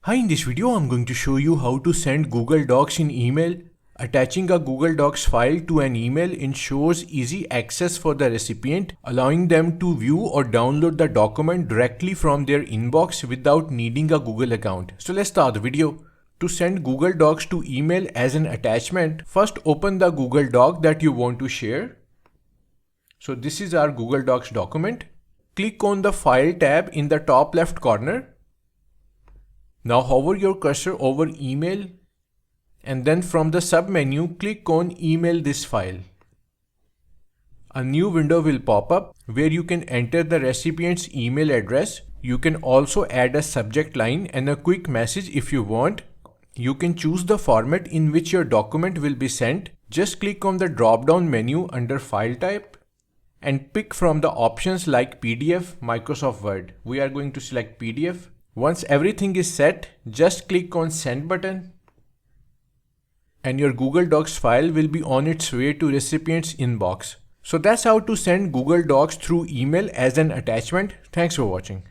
Hi, in this video I'm going to show you how to send Google Docs in email. Attaching a Google Docs file to an email ensures easy access for the recipient, allowing them to view or download the document directly from their inbox without needing a Google account. So let's start the video. To send Google Docs to email as an attachment, first open the Google Doc that you want to share. So this is our Google Docs document. Click on the File tab in the top left corner. Now hover your cursor over email and then from the sub-menu click on email this file. A new window will pop up where you can enter the recipient's email address. You can also add a subject line and a quick message if you want. You can choose the format in which your document will be sent. Just click on the drop-down menu under File type and pick from the options like PDF, Microsoft Word. We are going to select PDF. Once everything is set, just click on Send button and your Google Docs file will be on its way to recipient's inbox. So that's how to send Google Docs through email as an attachment. Thanks for watching.